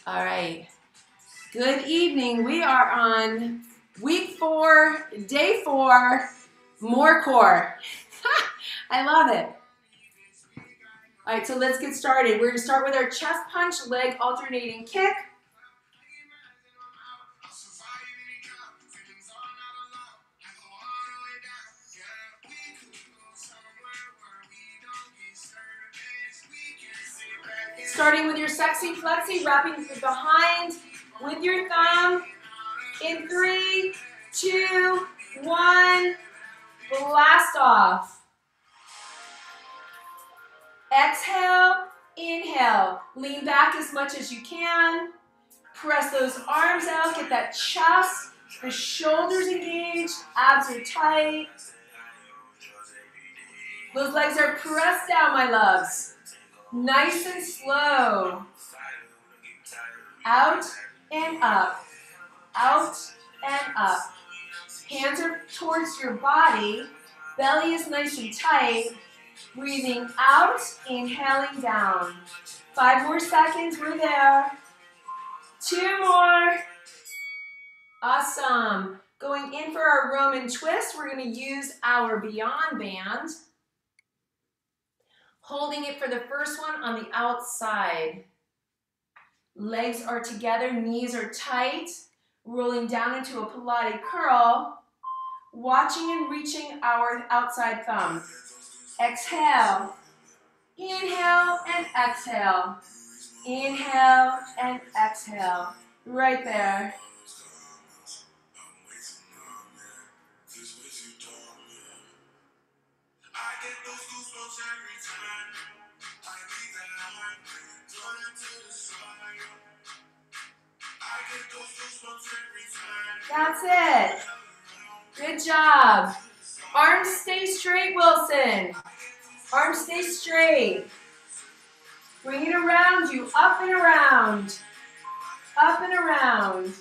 All right. Good evening. We are on week 4, day 4, more core. I love it. All right, so let's get started. We're going to start with our chest punch, leg alternating kick. Starting with your sexy flexi, wrapping behind with your thumb. In 3, 2, 1, blast off. Exhale, inhale. Lean back as much as you can. Press those arms out, get that chest, the shoulders engaged, abs are tight. Those legs are pressed down, my loves. Nice and slow. Out and up. Out and up. Hands are towards your body. Belly is nice and tight. Breathing out, inhaling down. 5 more seconds, we're there. 2 more. Awesome. Going in for our Roman twist, we're going to use our Beyond Band. Holding it for the first one on the outside. Legs are together, knees are tight. Rolling down into a Pilates curl. Watching and reaching our outside thumb. Exhale. Inhale and exhale. Inhale and exhale. Right there. That's it. Good job. Arms stay straight, Wilson. Arms stay straight. Bring it around you, up and around. Up and around.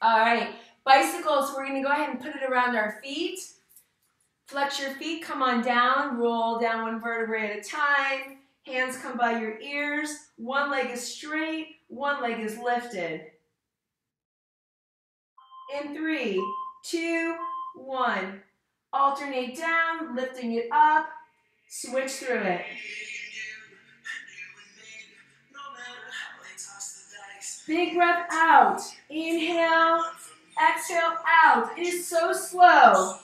All right, bicycles, we're going to go ahead and put it around our feet. Flex your feet, come on down, roll down 1 vertebrae at a time. Hands come by your ears. 1 leg is straight, 1 leg is lifted. In 3, 2, 1. Alternate down, lifting it up. Switch through it. Big breath out. Inhale, exhale out. It is so slow.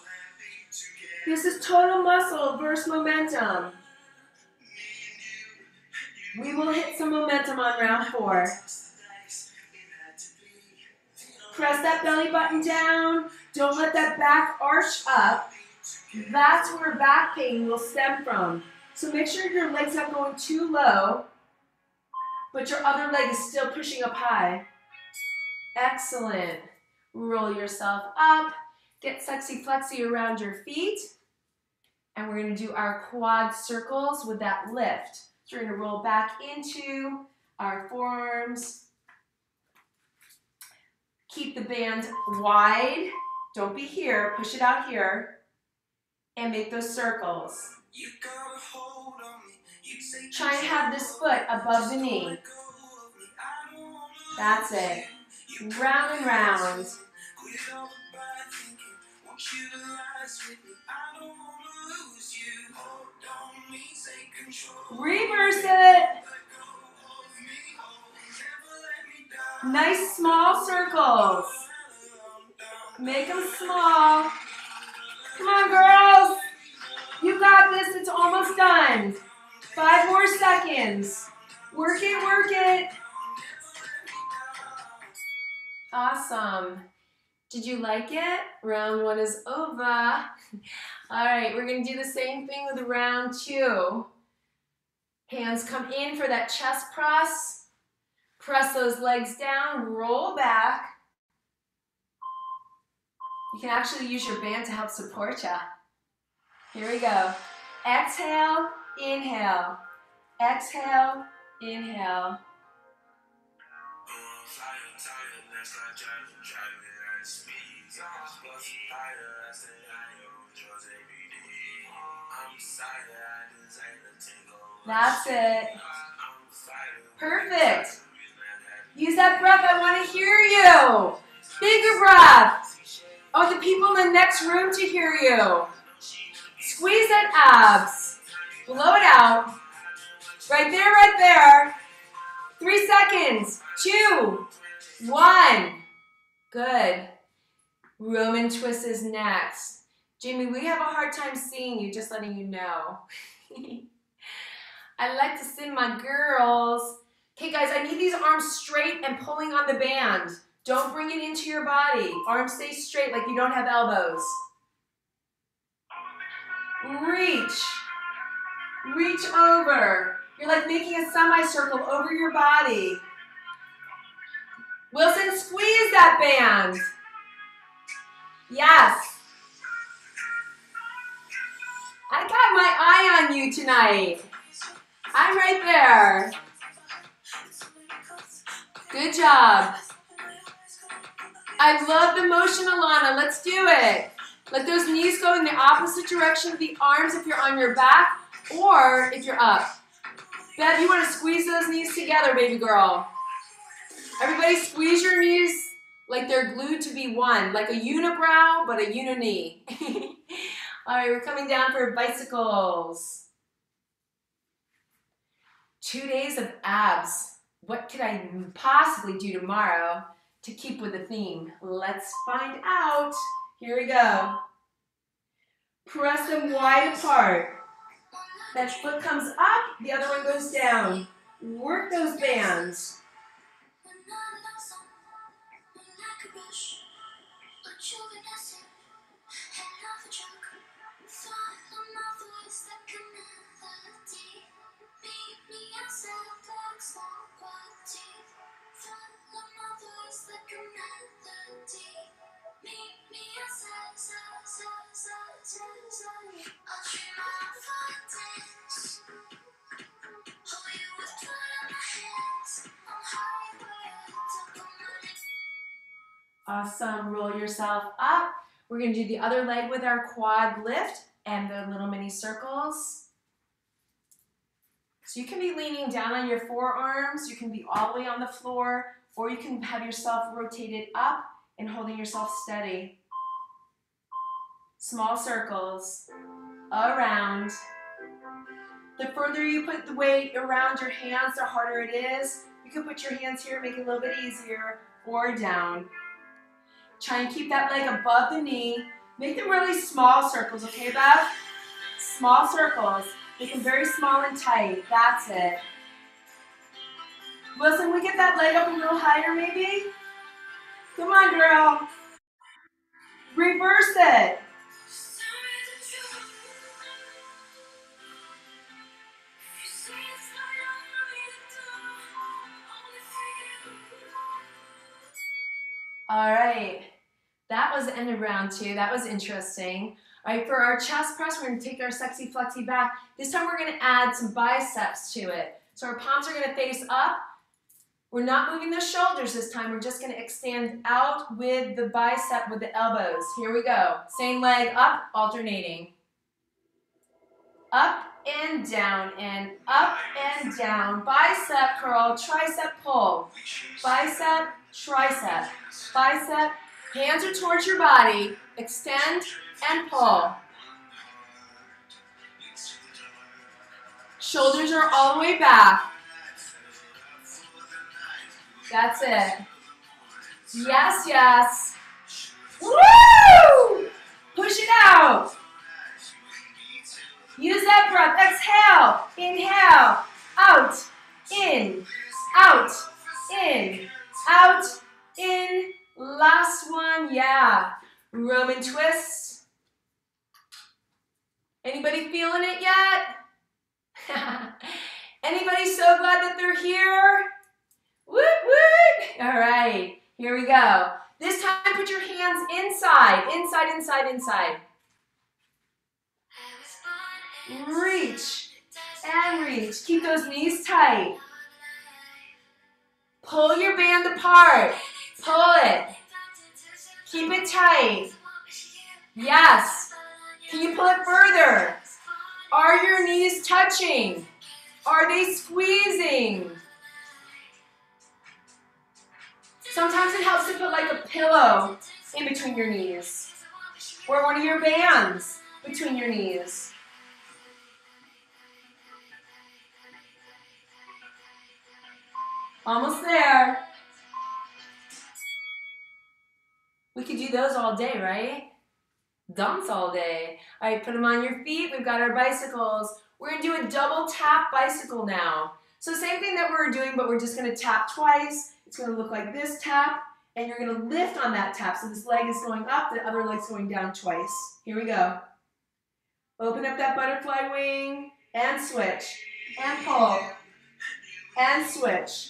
This is total muscle versus momentum. We will hit some momentum on round 4. Press that belly button down. Don't let that back arch up. That's where back pain will stem from. So make sure your leg's not going too low, but your other leg is still pushing up high. Excellent. Roll yourself up. Get sexy flexy around your feet. And we're going to do our quad circles with that lift. So we're going to roll back into our forearms. Keep the band wide. Don't be here. Push it out here. And make those circles. Try and have this foot above the knee. That's it. Round and round. Reverse it. Nice small circles. Make them small. Come on, girls. You got this. It's almost done. 5 more seconds. Work it, work it. Awesome. Did you like it? Round 1 is over. All right, we're going to do the same thing with round 2. Hands come in for that chest press. Press those legs down, roll back. You can actually use your band to help support you. Here we go. Exhale, inhale. Exhale, inhale. That's it. Perfect. Use that breath. I want to hear you. Bigger breath. I want the people in the next room to hear you. Squeeze that abs. Blow it out. Right there, right there. 3 seconds. 2, 1. Good. Roman twist is next. Jamie, we have a hard time seeing you, just letting you know. I like to see my girls. Okay, guys, I need these arms straight and pulling on the band. Don't bring it into your body. Arms stay straight like you don't have elbows. Reach. Reach over. You're like making a semicircle over your body. Wilson, squeeze that band. Yes. I got my eye on you tonight. I'm right there. Good job. I love the motion, Alana. Let's do it. Let those knees go in the opposite direction of the arms if you're on your back or if you're up. Bev, you want to squeeze those knees together, baby girl. Everybody squeeze your knees like they're glued to be one, like a unibrow, but a uni-knee. All right, we're coming down for bicycles. 2 days of abs. What could I possibly do tomorrow to keep with the theme? Let's find out. Here we go. Press them wide apart. That foot comes up, the other one goes down. Work those bands. Awesome. Roll yourself up. We're going to do the other leg with our quad lift and the little mini circles. So you can be leaning down on your forearms. You can be all the way on the floor, or you can have yourself rotated up and holding yourself steady. Small circles around. The further you put the weight around your hands, the harder it is. You can put your hands here, make it a little bit easier, or down. Try and keep that leg above the knee. Make them really small circles, okay, Beth? Small circles. Make them very small and tight. That's it. Wilson, we get that leg up a little higher, maybe? Come on, girl. Reverse it. All right, that was the end of round 2. That was interesting. All right, for our chest press, we're gonna take our sexy flexy back. This time we're gonna add some biceps to it. So our palms are gonna face up. We're not moving the shoulders this time. We're just gonna extend out with the bicep with the elbows. Here we go. Same leg up, alternating. Up and down and up and down. Bicep curl, tricep pull. Bicep, tricep. Bicep, hands are towards your body, extend and pull. Shoulders are all the way back. That's it. Yes, yes. Woo! Push it out. Use that breath. Exhale, inhale, out, in, out, in, out, in. Last one, yeah. Roman twist. Anybody feeling it yet? Anybody so glad that they're here? Woot, woot. All right, here we go. This time, put your hands inside, inside, inside, inside. Reach and reach. Keep those knees tight. Pull your band apart. Pull it. Keep it tight. Yes. Can you pull it further? Are your knees touching? Are they squeezing? Sometimes it helps to put like a pillow in between your knees or one of your bands between your knees. Almost there. We could do those all day, right? Dance all day. All right, put them on your feet. We've got our bicycles. We're gonna do a double tap bicycle now. So same thing that we were doing, but we're just gonna tap twice. It's gonna look like this tap, and you're gonna lift on that tap. So this leg is going up, the other leg's going down twice. Here we go. Open up that butterfly wing, and switch, and pull, and switch.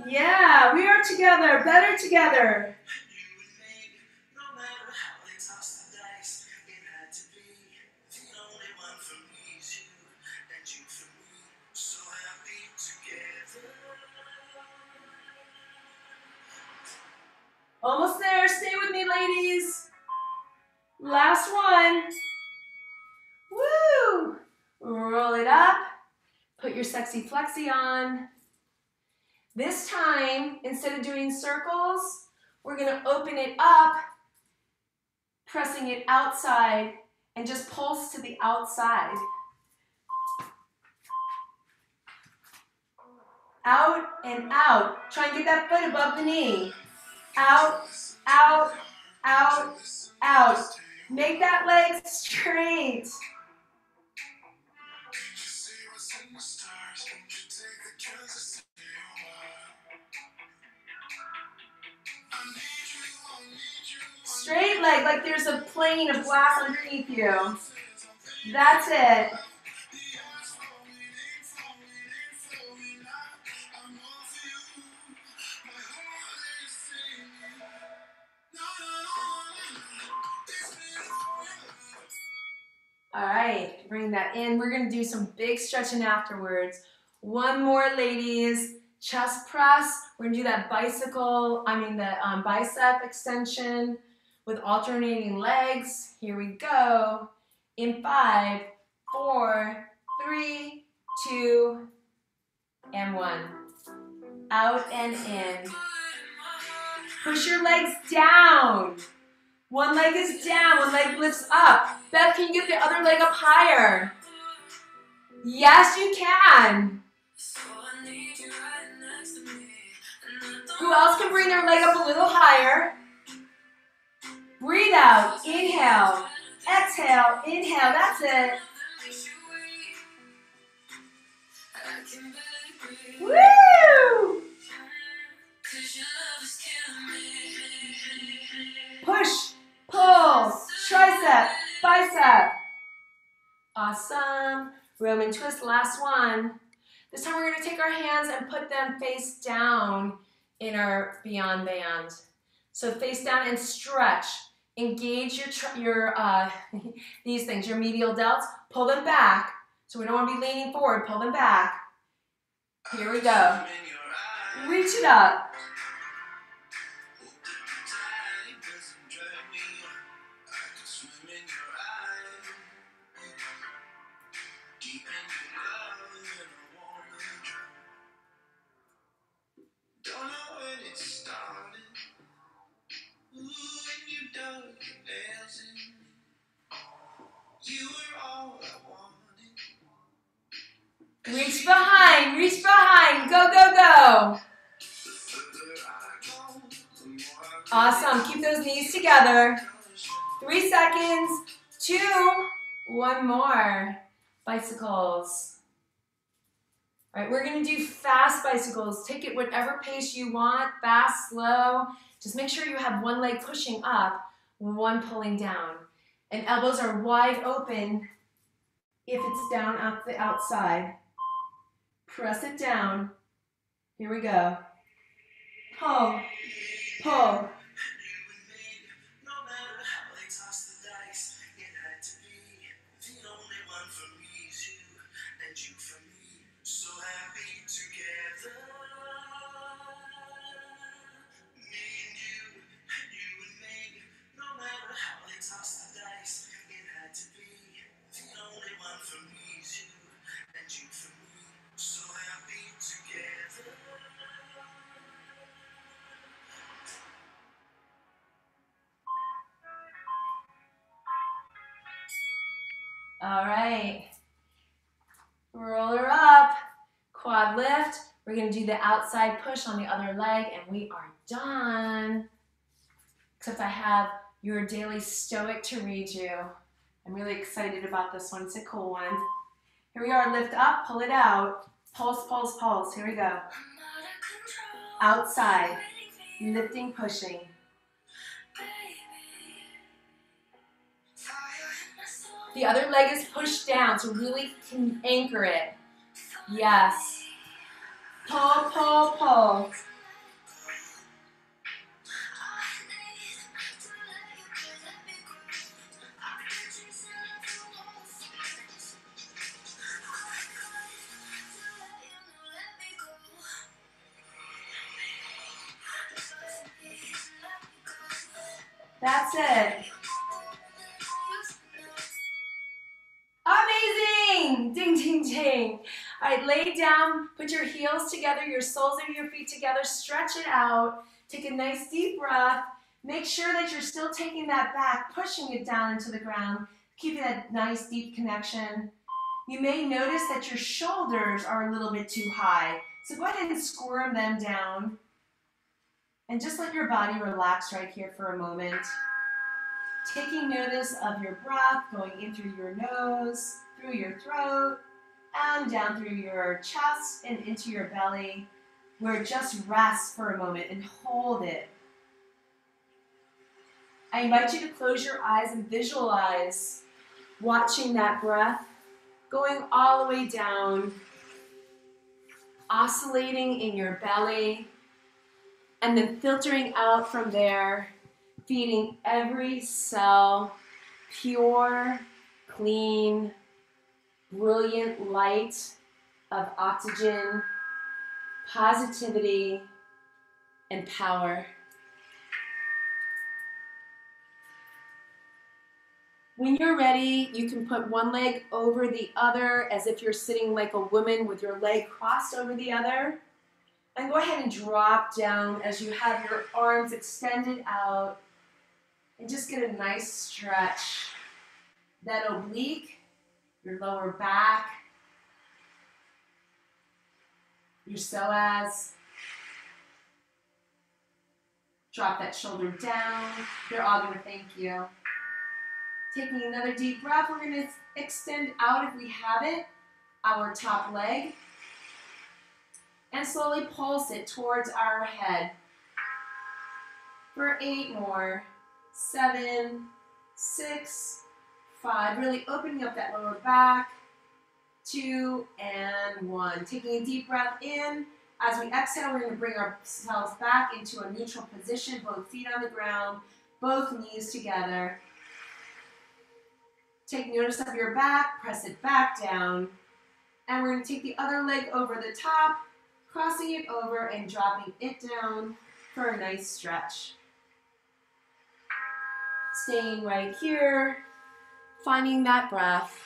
Yeah, we are together, better together. Almost there, stay with me, ladies. Last one. Woo! Roll it up. Put your sexy flexi on. This time, instead of doing circles, we're gonna open it up, pressing it outside, and just pulse to the outside. Out and out. Try and get that foot above the knee. Out, out, out, out. Make that leg straight. Straight leg, like there's a plane of glass underneath you. That's it. All right, bring that in. We're gonna do some big stretching afterwards. One more, ladies. Chest press. We're gonna do that bicep extension with alternating legs. Here we go. In 5, 4, 3, 2, and 1. Out and in. Push your legs down. One leg is down, one leg lifts up. Beth, can you get the other leg up higher? Yes, you can. Who else can bring their leg up a little higher? Breathe out, inhale, exhale, inhale, that's it. Woo! Push, pull, tricep, bicep. Awesome. Roman twist, last one. This time we're going to take our hands and put them face down in our Beyond Band. So face down and stretch. Engage your these things, your medial delts. Pull them back. So we don't want to be leaning forward. Pull them back. Here we go. Reach it up. Reach behind, go, go, go. Awesome, keep those knees together. 3 seconds, 2, 1 more. Bicycles. All right, we're gonna do fast bicycles. Take it whatever pace you want, fast, slow. Just make sure you have one leg pushing up, one pulling down. And elbows are wide open if it's down at the outside. Press it down. Here we go. Pull, pull. All right. Roll her up. Quad lift. We're going to do the outside push on the other leg, and we are done. Except I have your daily stoic to read you. I'm really excited about this one. It's a cool one. Here we are. Lift up, pull it out. Pulse, pulse, pulse. Here we go. Outside. Lifting, pushing. The other leg is pushed down, so really can anchor it. Yes. Pull, pull, pull. That's it. Amazing! Ding, ding, ding. All right, lay down, put your heels together, your soles of your feet together, stretch it out. Take a nice deep breath. Make sure that you're still taking that back, pushing it down into the ground, keeping that nice deep connection. You may notice that your shoulders are a little bit too high, so go ahead and squirm them down. And just let your body relax right here for a moment. Taking notice of your breath going in through your nose, through your throat, and down through your chest and into your belly, where it just rests for a moment and hold it. I invite you to close your eyes and visualize watching that breath going all the way down, oscillating in your belly, and then filtering out from there, feeding every cell pure, clean, brilliant light of oxygen, positivity, and power. When you're ready, you can put one leg over the other as if you're sitting like a woman with your leg crossed over the other. And go ahead and drop down as you have your arms extended out. And just get a nice stretch. That oblique, your lower back, your psoas. Drop that shoulder down. They're all going to thank you. Taking another deep breath, we're going to extend out, if we have it, our top leg. And slowly pulse it towards our head. For 8 more. 7, 6, 5. Really opening up that lower back. 2 and 1. Taking a deep breath in. As we exhale, we're going to bring ourselves back into a neutral position. Both feet on the ground. Both knees together. Take notice of your back. Press it back down. And we're going to take the other leg over the top. Crossing it over and dropping it down for a nice stretch. Staying right here, finding that breath.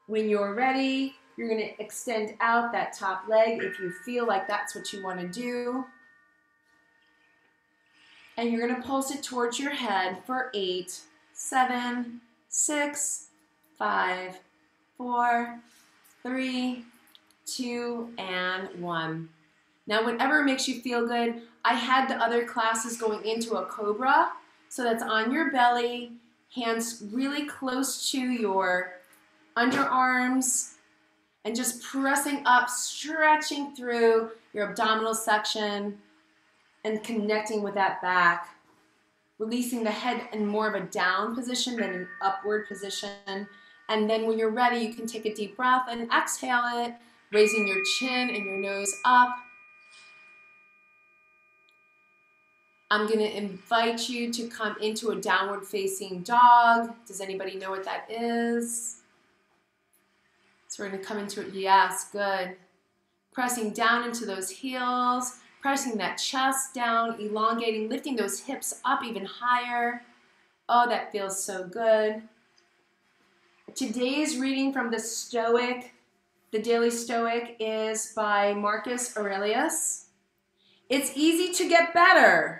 When you're ready, you're going to extend out that top leg if you feel like that's what you want to do. And you're going to pulse it towards your head for 8, 7, 6, 5, 4, 3, 2, and 1. Now, whatever makes you feel good, I had the other classes going into a cobra, so that's on your belly, hands really close to your underarms, and just pressing up, stretching through your abdominal section, and connecting with that back. Releasing the head in more of a down position than an upward position. And then when you're ready, you can take a deep breath and exhale it, raising your chin and your nose up. I'm going to invite you to come into a downward facing dog. Does anybody know what that is? So we're going to come into it. Yes, good. Pressing down into those heels, pressing that chest down, elongating, lifting those hips up even higher. Oh, that feels so good. Today's reading from the Stoic, the Daily Stoic, is by Marcus Aurelius. It's easy to get better,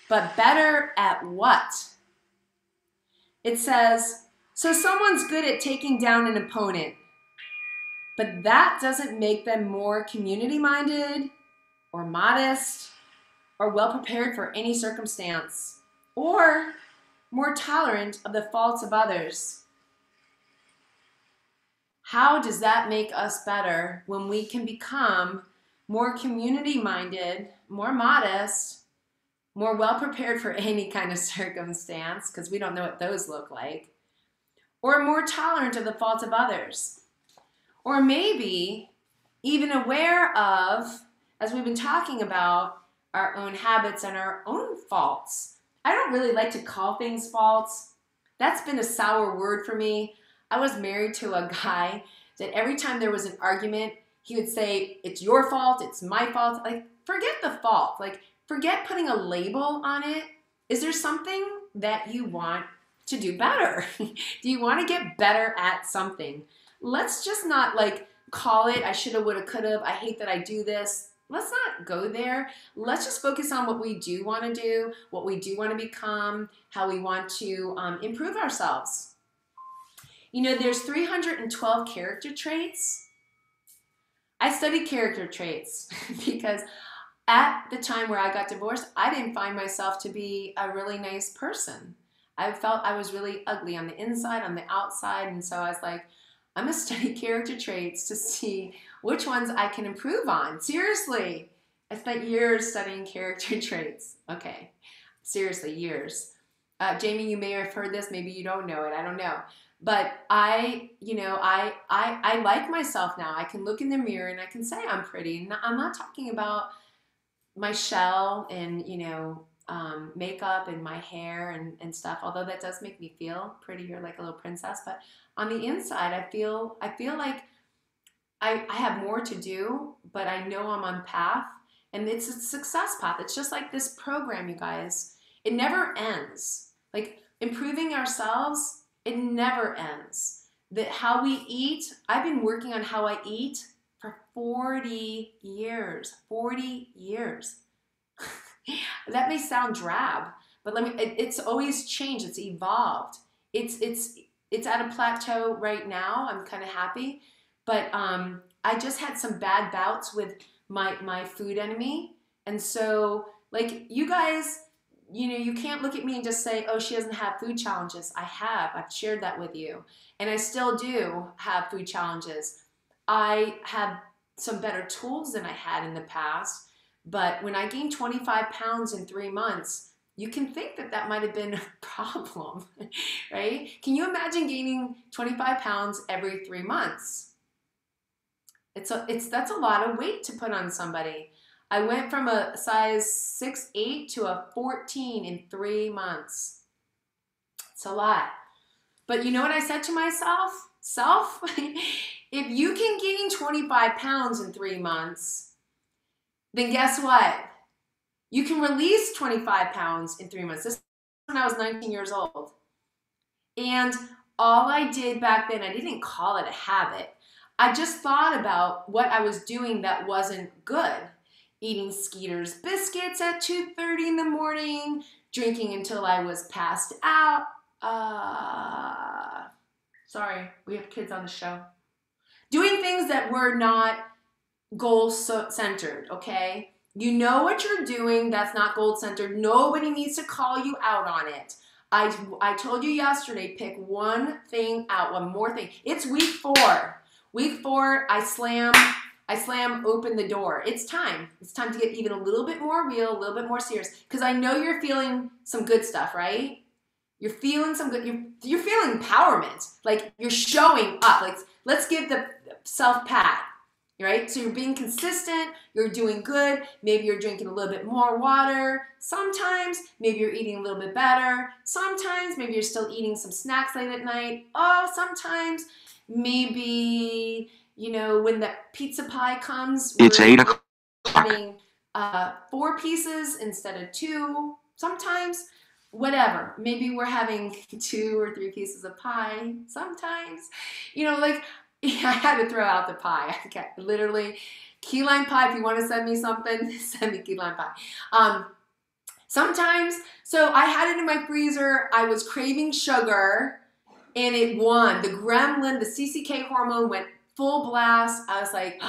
but better at what? It says, so someone's good at taking down an opponent, but that doesn't make them more community-minded or modest or well-prepared for any circumstance or more tolerant of the faults of others. How does that make us better when we can become more community-minded, more modest, more well-prepared for any kind of circumstance, because we don't know what those look like, or more tolerant of the faults of others? Or maybe even aware of, as we've been talking about, our own habits and our own faults. I don't really like to call things faults. That's been a sour word for me. I was married to a guy that every time there was an argument, he would say, it's your fault, it's my fault. Like, forget the fault. Like, forget putting a label on it. Is there something that you want to do better? Do you want to get better at something? Let's just not like call it, I shoulda, woulda, coulda, I hate that I do this. Let's not go there. Let's just focus on what we do want to do, what we do want to become, how we want to improve ourselves. You know, there's 312 character traits. I studied character traits because at the time where I got divorced, I didn't find myself to be a really nice person. I felt I was really ugly on the inside, on the outside, and so I was like, I'm going to study character traits to see which ones I can improve on. Seriously, I spent years studying character traits. Okay, seriously, years. Jamie, you may have heard this. Maybe you don't know it. I don't know. But I like myself now. I can look in the mirror and I can say I'm pretty. And I'm not talking about my shell and, makeup and my hair and stuff, although that does make me feel prettier, like a little princess. But on the inside, I feel like I have more to do, but I know I'm on path, and it's a success path. It's just like this program, you guys. It never ends. Like improving ourselves, it never ends. How we eat, I've been working on how I eat for 40 years. 40 years. That may sound drab, but it's always changed. It's evolved. It's at a plateau right now. I'm kind of happy, but I just had some bad bouts with my food enemy, and so like you guys, you can't look at me and just say, oh, she doesn't have food challenges. I've shared that with you, and I still do have food challenges. I have some better tools than I had in the past, but when I gained 25 pounds in 3 months, you can think that might have been a problem, right? Can you imagine gaining 25 pounds every 3 months? That's a lot of weight to put on somebody. I went from a size 6'8" to a 14 in 3 months. It's a lot. But you know what I said to myself? If you can gain 25 pounds in 3 months, then guess what? You can release 25 pounds in 3 months. This was when I was 19 years old. And all I did back then, I didn't call it a habit. I just thought about what I was doing that wasn't good. Eating Skeeter's biscuits at 2:30 in the morning, drinking until I was passed out. Sorry, we have kids on the show. Doing things that were not goal-centered, okay? You know what you're doing that's not goal-centered. Nobody needs to call you out on it. I told you yesterday, pick one thing out, one more thing. It's week 4. Week 4, I slam open the door. It's time. It's time to get even a little bit more real, a little bit more serious. Because I know you're feeling some good stuff, right? You're feeling some good, you're feeling empowerment. Like you're showing up. Like let's give the self-pat, right? So you're being consistent, you're doing good. Maybe you're drinking a little bit more water. Sometimes, maybe you're eating a little bit better. Sometimes, maybe you're still eating some snacks late at night. Oh, sometimes, maybe, when the pizza pie comes, it's 8 o'clock. Having 4 pieces instead of 2. Sometimes, whatever. Maybe we're having 2 or 3 pieces of pie. Sometimes, I had to throw out the pie. Okay, literally, key lime pie. If you want to send me something, send me key lime pie. Sometimes, so I had it in my freezer. I was craving sugar and it won. The gremlin, the CCK hormone went full blast. I was like,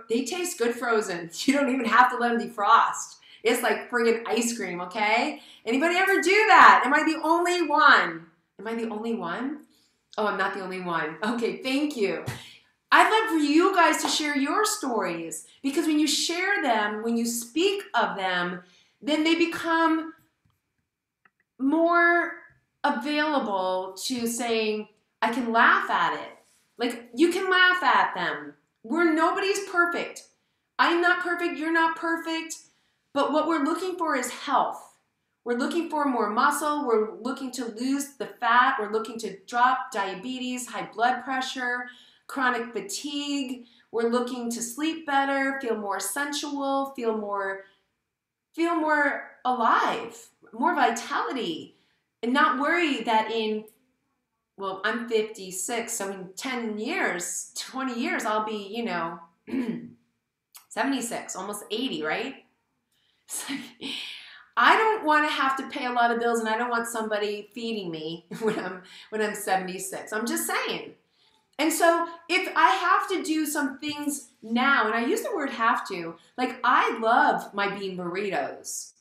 they taste good frozen. You don't even have to let them defrost. It's like friggin' ice cream, okay? Anybody ever do that? Am I the only one? Am I the only one? Oh, I'm not the only one. Okay, thank you. I'd love for you guys to share your stories, because when you share them, when you speak of them, then they become more available to saying, I can laugh at it. Like, you can laugh at them. Nobody's perfect. I'm not perfect, you're not perfect, but what we're looking for is health. We're looking for more muscle, we're looking to lose the fat, we're looking to drop diabetes, high blood pressure, chronic fatigue, we're looking to sleep better, feel more sensual, feel more alive, more vitality, and not worry that I'm 56, so in 10 years, 20 years, I'll be, 76, almost 80, right? It's like, I don't want to have to pay a lot of bills, and I don't want somebody feeding me when I'm 76. I'm just saying. And so if I have to do some things now, and I use the word have to, like I love my bean burritos.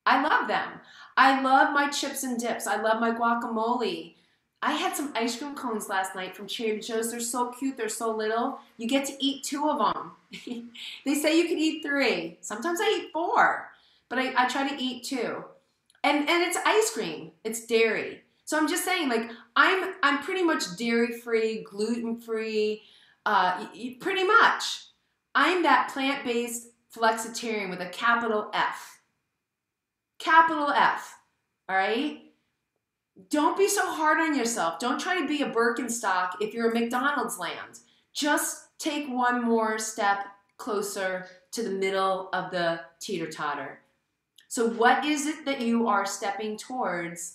I love them. I love my chips and dips. I love my guacamole. I had some ice cream cones last night from Trader Joe's. They're so cute. They're so little. You get to eat 2 of them. They say you can eat 3. Sometimes I eat 4, but I try to eat 2. And it's ice cream. It's dairy. So I'm just saying, like, I'm pretty much dairy-free, gluten-free, pretty much. I'm that plant-based flexitarian with a capital F. Capital F, all right? Don't be so hard on yourself. Don't try to be a Birkenstock if you're a McDonald's land. Just take one more step closer to the middle of the teeter-totter. So what is it that you are stepping towards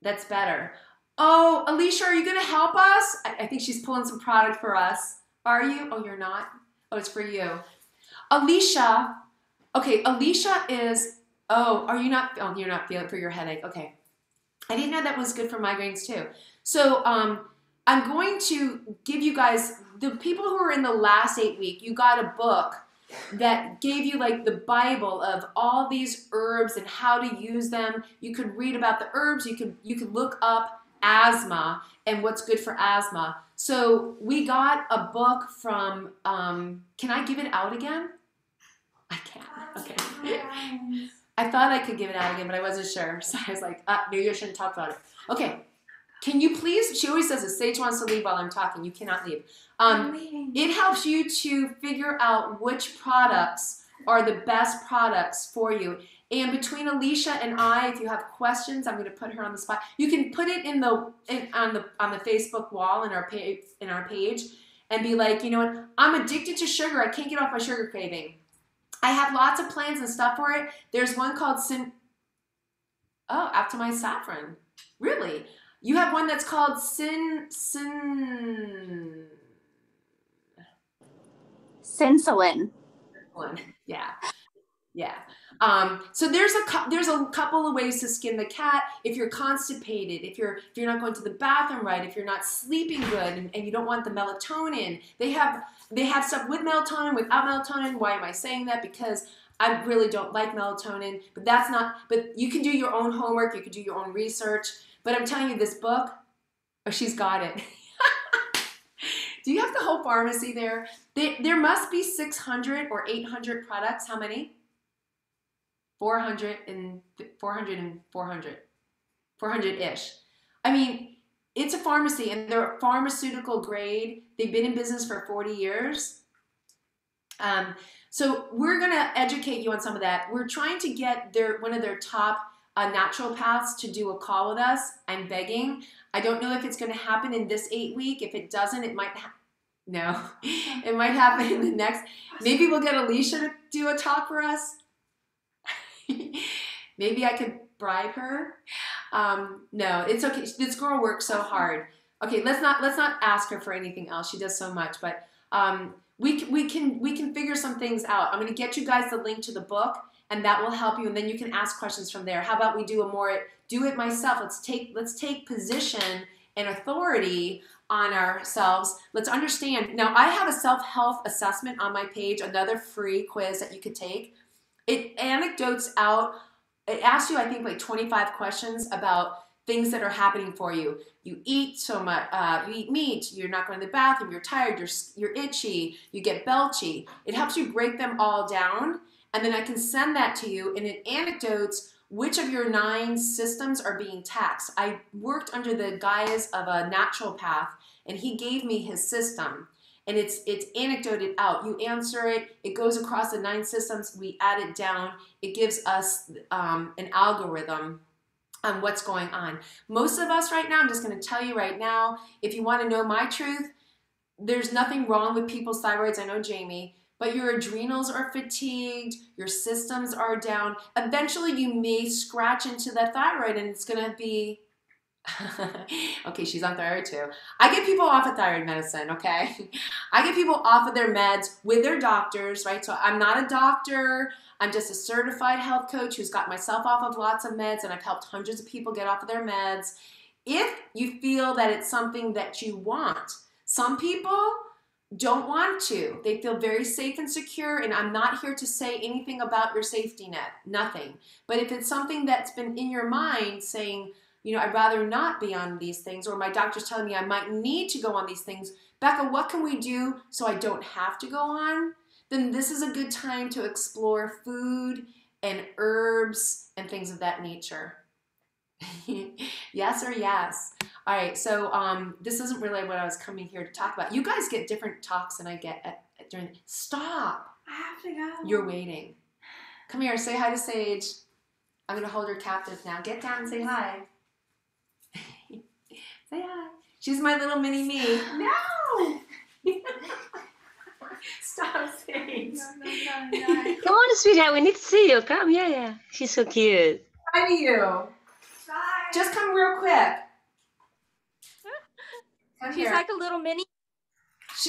that's better? Oh, Alicia, are you going to help us? I think she's pulling some product for us. Are you? Oh, you're not? Oh, it's for you. Alicia. Okay, Alicia is, are you not? Oh, you're not feeling it for your headache. Okay. I didn't know that was good for migraines too. So I'm going to give you guys, the people who are in the last 8 weeks, you got a book that gave you like the Bible of all these herbs and how to use them. You could read about the herbs. You could look up asthma and what's good for asthma. So we got a book from, can I give it out again? I can't. Okay. I thought I could give it out again, but I wasn't sure. So I was like, maybe I shouldn't talk about it. Okay. Can you please, she always says this, Sage wants to leave while I'm talking. You cannot leave. It helps you to figure out which products are the best products for you. And between Alicia and I, if you have questions, I'm going to put her on the spot. You can put it on the Facebook wall in our page and be like, you know what? I'm addicted to sugar. I can't get off my sugar craving. I have lots of plans and stuff for it. There's one called after my saffron. Really? You have one that's called Sinsulin. Yeah. Yeah. So there's a couple of ways to skin the cat. If you're constipated, if you're not going to the bathroom right, if you're not sleeping good and you don't want the melatonin, they have stuff with melatonin, without melatonin. Why am I saying that? Because I really don't like melatonin, but you can do your own homework, you can do your own research. But I'm telling you, this book, she's got it. Do you have the whole pharmacy there? There must be 600 or 800 products. How many? 400-ish. I mean, it's a pharmacy, and they're pharmaceutical grade. They've been in business for 40 years. So we're going to educate you on some of that. We're trying to get one of their top naturopaths to do a call with us. I'm begging. I don't know if it's going to happen in this 8 week. If it doesn't, it might no. It might happen in the next. Maybe we'll get Alicia to do a talk for us. Maybe I could bribe her. No, it's okay. This girl works so hard. Okay, let's not ask her for anything else. She does so much, but we can figure some things out. I'm going to get you guys the link to the book, and that will help you. And then you can ask questions from there. How about we do a more do it myself? Let's take position and authority on ourselves. Let's understand. Now, I have a self-health assessment on my page, another free quiz that you could take. It anecdotes out, it asks you, I think, like 25 questions about things that are happening for you. You eat so much, you eat meat, you're not going to the bathroom, you're tired, you're itchy, you get belchy. It helps you break them all down, and then I can send that to you, and it anecdotes which of your 9 systems are being taxed. I worked under the guise of a naturopath, and he gave me his system, and it's anecdoted out. You answer it, it goes across the 9 systems, we add it down, it gives us an algorithm on what's going on. Most of us right now, I'm just going to tell you right now, if you want to know my truth, there's nothing wrong with people's thyroids. I know Jamie, but your adrenals are fatigued, your systems are down. Eventually you may scratch into the thyroid and it's going to be, okay, she's on thyroid too. I get people off of thyroid medicine, okay? I get people off of their meds with their doctors, right? So I'm not a doctor. I'm just a certified health coach who's got myself off of lots of meds, and I've helped hundreds of people get off of their meds. If you feel that it's something that you want, some people don't want to. They feel very safe and secure, and I'm not here to say anything about your safety net, nothing. But if it's something that's been in your mind saying, you know, I'd rather not be on these things, or my doctor's telling me I might need to go on these things, Becca, what can we do so I don't have to go on? Then this is a good time to explore food and herbs and things of that nature. Yes or yes? All right, so this isn't really what I was coming here to talk about. You guys get different talks than I get during. Stop. I have to go. You're waiting. Come here, say hi to Sage. I'm going to hold her captive now. Get down and say hi. Say hi. She's my little mini me. No! Stop, Sage. No. Come on, sweetheart. We need to see you. Come, yeah. She's so cute. Hi to you. Bye. Just come real quick. Come She's here. like a little mini.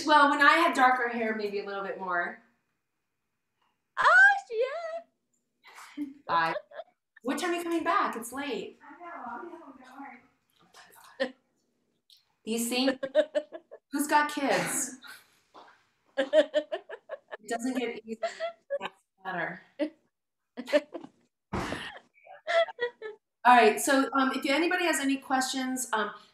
Well, when I had darker hair, maybe a little bit more. Oh, yeah. Bye. What time are you coming back? It's late. I know. Don't worry. You see? Who's got kids? It doesn't get easier. It's better. All right. So if anybody has any questions,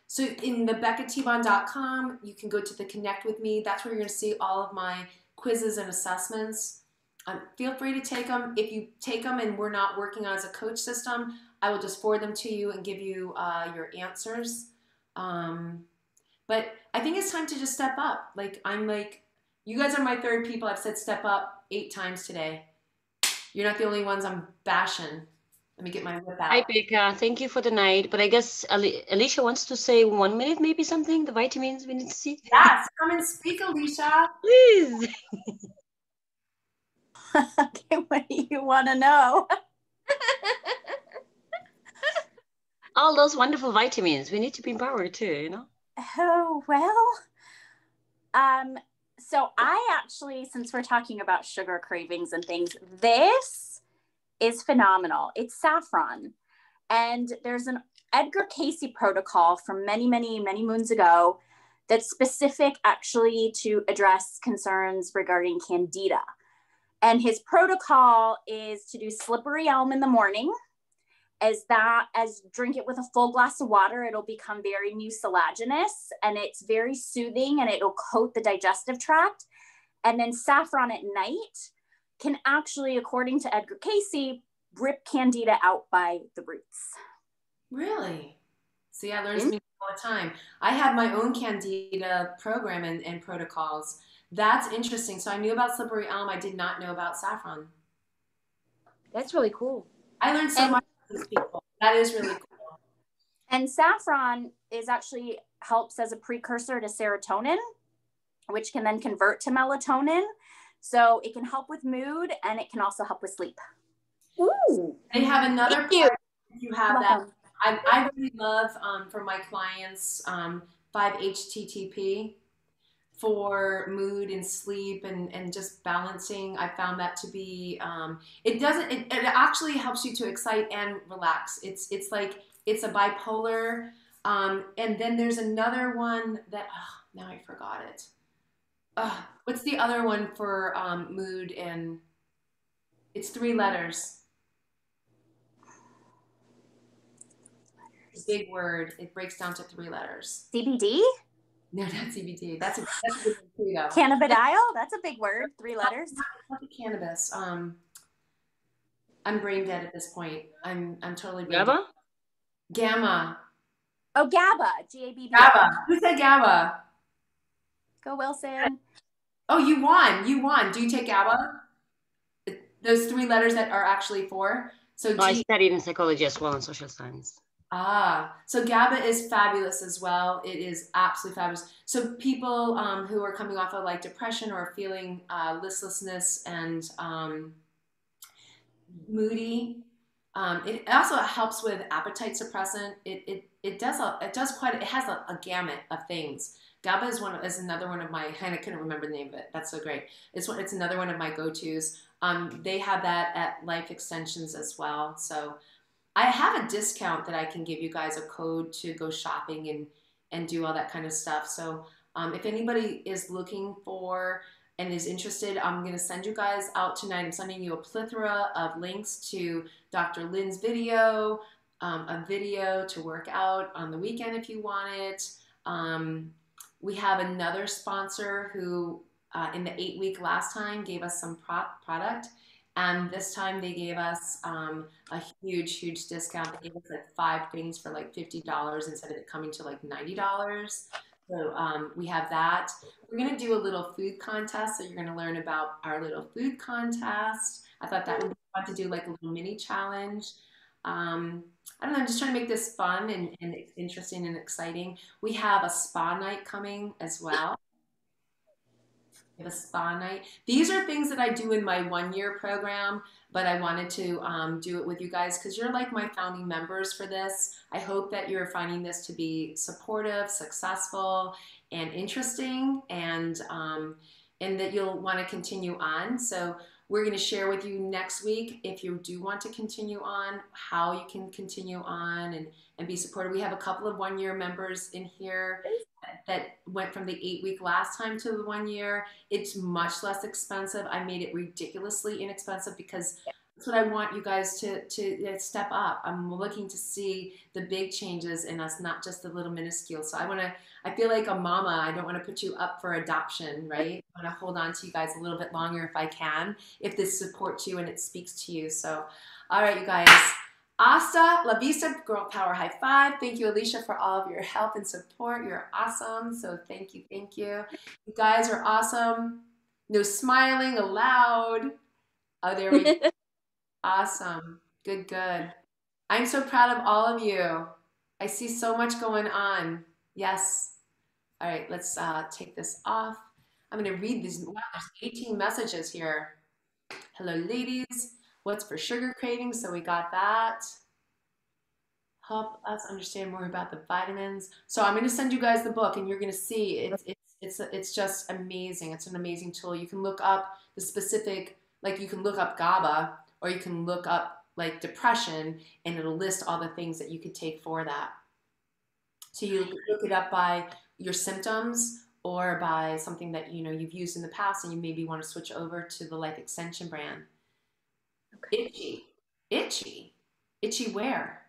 so in the BeccaTebon.com, you can go to the Connect with Me. That's where you're going to see all of my quizzes and assessments. Feel free to take them. If you take them and we're not working on as a coach system, I will just forward them to you and give you your answers. But I think it's time to just step up. You guys are my 3rd people. I've said step up 8 times today. You're not the only ones I'm bashing. Let me get my whip out. Hi, Becca. Thank you for the night. But I guess Alicia wants to say 1 minute, maybe something. The vitamins we need to see. Yes, come and speak, Alicia. Please. Okay, what do you want to know? All those wonderful vitamins. We need to be empowered too, you know? Oh, well, so I actually, since we're talking about sugar cravings and things, this is phenomenal. It's saffron. And there's an Edgar Casey protocol from many, many, many moons ago that's specific actually to address concerns regarding candida. And his protocol is to do slippery elm in the morning. As drink it with a full glass of water, it'll become very mucilaginous and it's very soothing and it'll coat the digestive tract. And then saffron at night can actually, according to Edgar Casey, rip candida out by the roots. Really? See, I learn something all the time. I have my own candida program and protocols. That's interesting. So I knew about slippery elm. I did not know about saffron. That's really cool. I learned so much from these people. That is really cool. And saffron actually helps as a precursor to serotonin, which can then convert to melatonin. So it can help with mood and it can also help with sleep. Ooh. They have another Thank you. If you have that. I really love for my clients 5-HTTP. for mood and sleep and just balancing. I found that to be, it actually helps you to excite and relax. It's like, it's a bipolar. And then there's another one that, oh, now I forgot it. What's the other one for mood? And it's 3 letters. It's a big word. It breaks down to 3 letters. CBD? No, not CBD. That's a good one too, though. Cannabidiol? That's a big word. 3 letters. Not the cannabis. I'm brain dead at this point. I'm totally brain GABA? dead. Gamma. Oh, GABA. GABA. GABA. Who said GABA? Go Wilson. Oh, you won. You won. Do you take GABA? Those 3 letters that are actually 4. So I studied in psychology as well and social science. So GABA is fabulous as well. It is absolutely fabulous. So people who are coming off of like depression or feeling listlessness and moody, it also helps with appetite suppressant. It has a gamut of things. GABA is another one of my, and I couldn't remember the name of it. That's so great. It's another one of my go-tos. They have that at Life Extensions as well. So I have a discount that I can give you guys, a code to go shopping and do all that kind of stuff. So if anybody is looking for and is interested, I'm going to send you guys out tonight. I'm sending you a plethora of links to Dr. Lynn's video, a video to work out on the weekend if you want it. We have another sponsor who in the 8-week last time gave us some product. And this time they gave us a huge discount. They gave us like 5 things for like $50 instead of it coming to like $90. So we have that. We're going to do a little food contest. So you're going to learn about our little food contest. I thought that would be fun to do, like a little mini challenge. I don't know, I'm just trying to make this fun and interesting and exciting. We have a spa night coming as well. We have a spa night. These are things that I do in my 1-year program, but I wanted to do it with you guys because you're like my founding members for this. I hope that you're finding this to be supportive, successful, and interesting, and that you'll want to continue on. So we're going to share with you next week, if you do want to continue on, how you can continue on and be supported. We have a couple of 1-year members in here that went from the 8-week last time to the 1 year. It's much less expensive. I made it ridiculously inexpensive because that's what I want you guys to step up. I'm looking to see the big changes in us, not just the little minuscule. So I feel like a mama. I don't want to put you up for adoption, right? I want to hold on to you guys a little bit longer if I can, if this supports you and it speaks to you. So, all right, you guys. Hasta la vista, girl power high five. Thank you, Alicia, for all of your help and support. You're awesome. So thank you, thank you. You guys are awesome. No smiling allowed. Oh, there we go. Awesome. Good, good. I'm so proud of all of you. I see so much going on. Yes. All right, let's take this off. I'm going to read these. Wow, there's 18 messages here. Hello, ladies. What's for sugar cravings? So we got that. Help us understand more about the vitamins. So I'm going to send you guys the book, and you're going to see it's just amazing. It's an amazing tool. You can look up the specific, like you can look up GABA, or you can look up like depression, and it'll list all the things that you could take for that. So you look it up by your symptoms or by something that you've used in the past, and you maybe want to switch over to the Life Extension brand. Okay. Itchy where?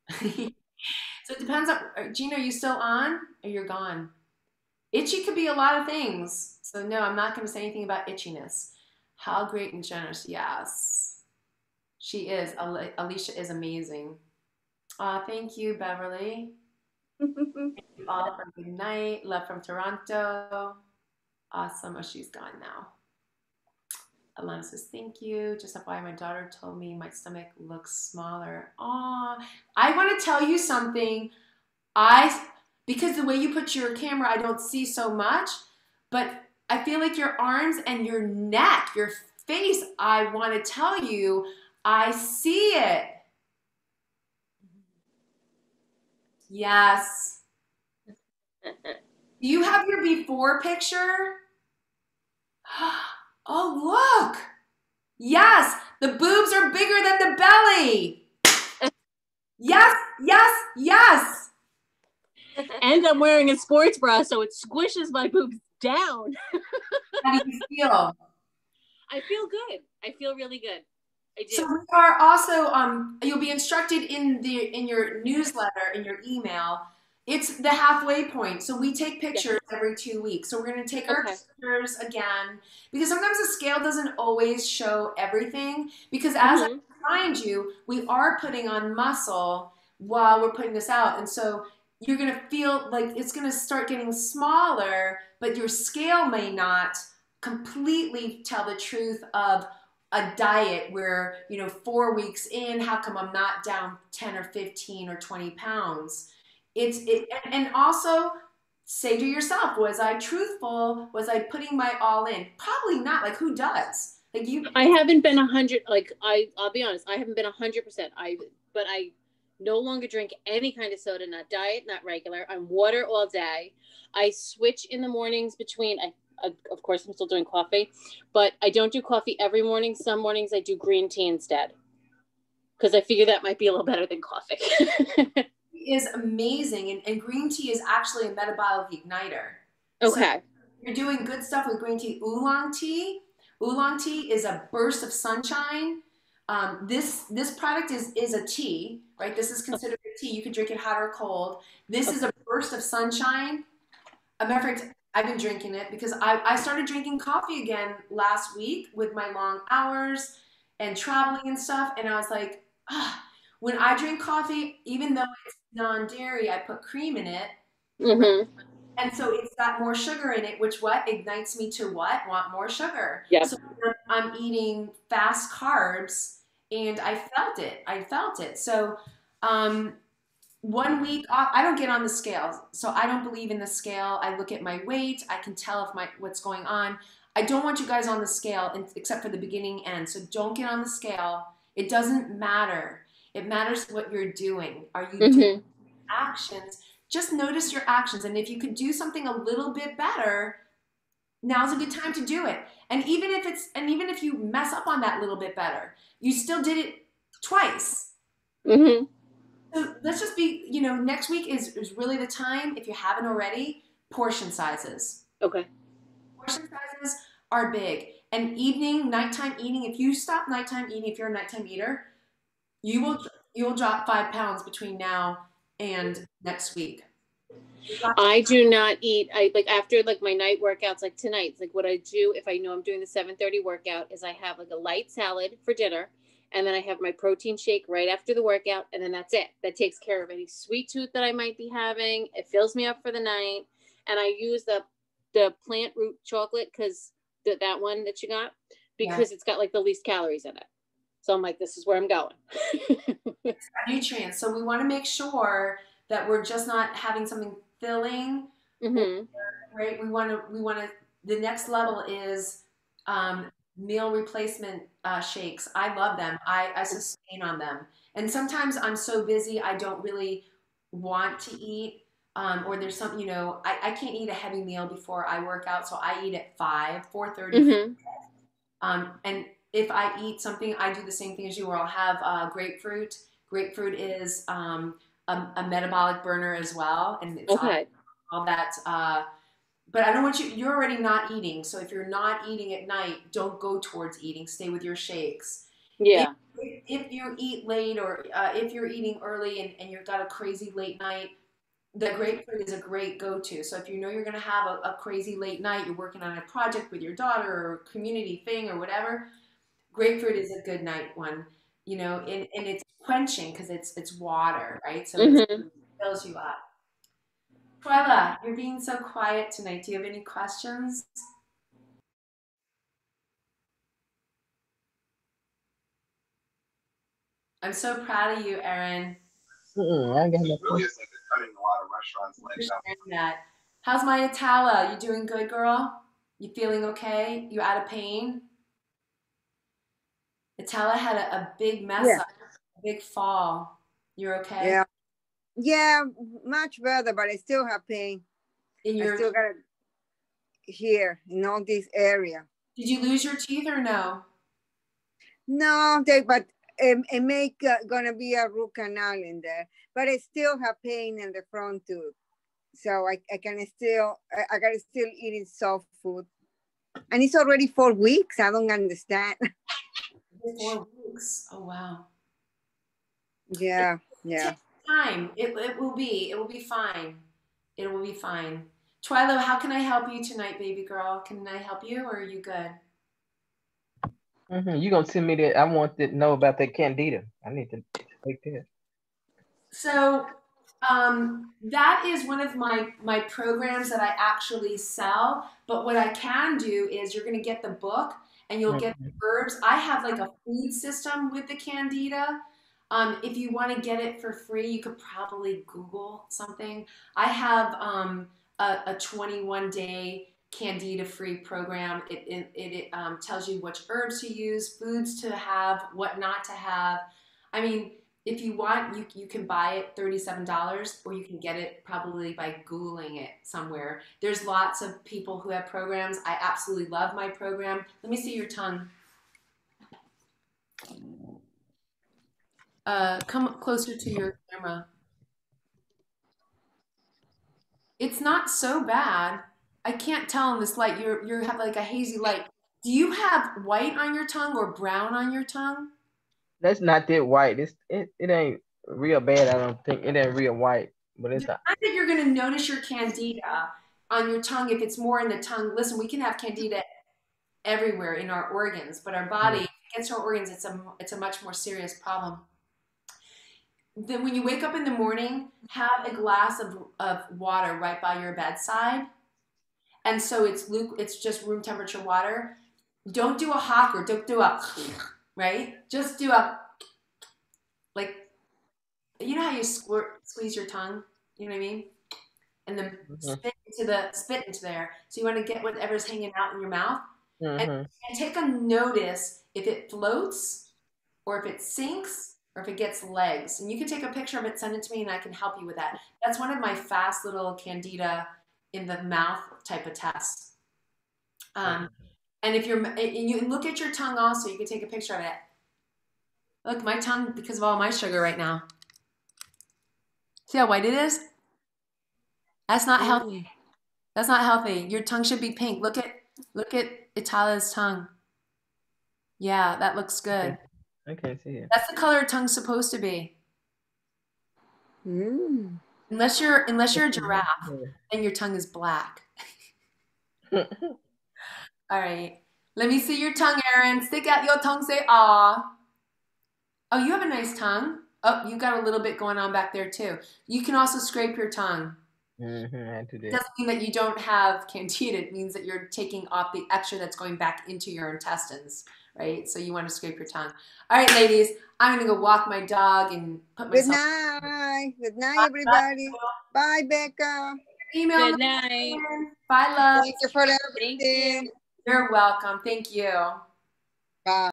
So it depends on, Gina, are you still on or you're gone? Itchy could be a lot of things. So no, I'm not going to say anything about itchiness. How great and generous. Yes, she is. Alicia is amazing. Thank you, Beverly. Thank you all for a good night. Love from Toronto. Awesome. Oh, she's gone now. Alana says, thank you. Just FYI, my daughter told me my stomach looks smaller. Aw, I want to tell you something. Because the way you put your camera, I don't see so much, but I feel like your arms and your neck, your face, I want to tell you, I see it. Yes. Do you have your before picture? Oh, look. Yes, the boobs are bigger than the belly. Yes, yes, yes. And I'm wearing a sports bra, so it squishes my boobs down. How do you feel? I feel good. I feel really good. I do. So we are also you'll be instructed in your newsletter, in your email. It's the halfway point. So we take pictures every 2 weeks. So we're going to take our pictures again because sometimes the scale doesn't always show everything because as I remind you, we are putting on muscle while we're putting this out. And so you're going to feel like it's going to start getting smaller, but your scale may not completely tell the truth of a diet where, 4 weeks in, how come I'm not down 10 or 15 or 20 pounds? And also say to yourself, was I truthful? Was I putting my all in? Probably not. Like, who does? Like, you. I haven't been 100. Like, I'll be honest, I haven't been 100%. But I no longer drink any kind of soda, not diet, not regular. I'm water all day. I switch in the mornings between. Of course, I'm still doing coffee, but I don't do coffee every morning. Some mornings I do green tea instead because I figure that might be a little better than coffee. Is amazing, and green tea is actually a metabolic igniter. Okay. So you're doing good stuff with green tea. Oolong tea. Oolong tea is a burst of sunshine. This product is a tea, right? This is considered a tea. You can drink it hot or cold. This is a burst of sunshine. A matter of fact, I've been drinking it because I started drinking coffee again last week with my long hours and traveling and stuff. And I was like, when I drink coffee, even though it's non-dairy, I put cream in it. Mm-hmm. And so it's got more sugar in it, which what ignites me to what? Want more sugar. Yep. So I'm eating fast carbs and I felt it. I felt it. So 1 week I don't get on the scale, so I don't believe in the scale. I look at my weight. I can tell if what's going on. I don't want you guys on the scale except for the beginning end. So don't get on the scale. It doesn't matter. It matters what you're doing. Are you doing actions? Just notice your actions, and if you could do something a little bit better, now's a good time to do it. And even if you mess up on that little bit better, you still did it twice. Mm-hmm. So let's just be, next week is really the time, if you haven't already, portion sizes. Okay. Portion sizes are big. And nighttime eating, if you stop nighttime eating, if you're a nighttime eater, you'll drop 5 pounds between now and next week. I do not eat. I like after like my night workouts, like tonight, like what I do if I know I'm doing the 7:30 workout is I have like a light salad for dinner. And then I have my protein shake right after the workout. And then that's it. That takes care of any sweet tooth that I might be having. It fills me up for the night. And I use the plant root chocolate because that one that you got, because it's got like the least calories in it. So I'm like, this is where I'm going. It's got nutrients. So we want to make sure that we're just not having something filling. Mm-hmm. Right? We want to, the next level is meal replacement shakes. I love them. I sustain on them. And sometimes I'm so busy I don't really want to eat. Or there's some, I can't eat a heavy meal before I work out, so I eat at 4:30. Mm-hmm. And if I eat something, I do the same thing as you, where I'll have grapefruit. Grapefruit is a metabolic burner as well, and it's all that. But I don't want you're already not eating. So if you're not eating at night, don't go towards eating. Stay with your shakes. Yeah. If you eat late or if you're eating early and you've got a crazy late night, the grapefruit is a great go-to. So if you know you're going to have a crazy late night, you're working on a project with your daughter or a community thing or whatever, grapefruit is a good night one, and it's quenching because it's water, right? So it fills you up. Twyla, you're being so quiet tonight. Do you have any questions? I'm so proud of you, Erin. I got nothing. That. How's my Atala? You doing good, girl? You feeling okay? You out of pain? Atala had a big mess up, a big fall. You're okay? Yeah, much better, but I still have pain. In your, I still got it here in all this area. did you lose your teeth or no? No, but it make gonna be a root canal in there, but I still have pain in the front tooth. So I can still, I gotta still eating soft food. And it's already 4 weeks. I don't understand. 4 weeks. Oh, wow. Yeah. Take time. It will be fine. It will be fine. Twilo, how can I help you tonight, baby girl? Can I help you or are you good? You gonna send me that? I want to know about that candida. I need to take that. So that is one of my programs that I actually sell. But what I can do is you're going to get the book and you'll get the herbs. I have like a food system with the candida. If you want to get it for free, you could probably Google something. I have a 21-day candida-free program. It tells you which herbs to use, foods to have, what not to have. I mean, if you want, you can buy it $37, or you can get it probably by Googling it somewhere. There's lots of people who have programs. I absolutely love my program. Let me see your tongue. Come closer to your camera. It's not so bad. I can't tell in this light. You have like a hazy light. Do you have white on your tongue or brown on your tongue? That's not that white. It ain't real bad. I don't think it ain't real white, but it's I think you're going to notice your candida on your tongue if it's more in the tongue. Listen, we can have candida everywhere in our organs, but our body, if it gets to our organs, it's a much more serious problem. Then when you wake up in the morning, have a glass of water right by your bedside. And so it's just room temperature water. Don't do a hawk or don't do a, right? Just do a, like, you know how you squeeze your tongue? You know what I mean? And then spit into there. So you want to get whatever's hanging out in your mouth. And take a notice if it floats or if it sinks or if it gets legs. And you can take a picture of it, send it to me, and I can help you with that. That's one of my fast little candida in the mouth type of tests. And if you look at your tongue also, you can take a picture of it. Look, my tongue, because of all my sugar right now. See how white it is? That's not healthy. That's not healthy. Your tongue should be pink. Look at Italia's tongue. Yeah, that looks good. I can't see it. That's the color a tongue's supposed to be. Unless you're a giraffe, then your tongue is black. All right. Let me see your tongue, Erin. Stick out your tongue, say ah. Oh, you have a nice tongue. Oh, you got a little bit going on back there too. You can also scrape your tongue. It doesn't mean that you don't have candida. It means that you're taking off the extra that's going back into your intestines, right? So you want to scrape your tongue. All right, ladies, I'm going to go walk my dog and put myself. Good night. Good night, everybody. Bye, Becca. Email. Good night. Bye, love. Thank you for everything. You're welcome. Thank you. Bye.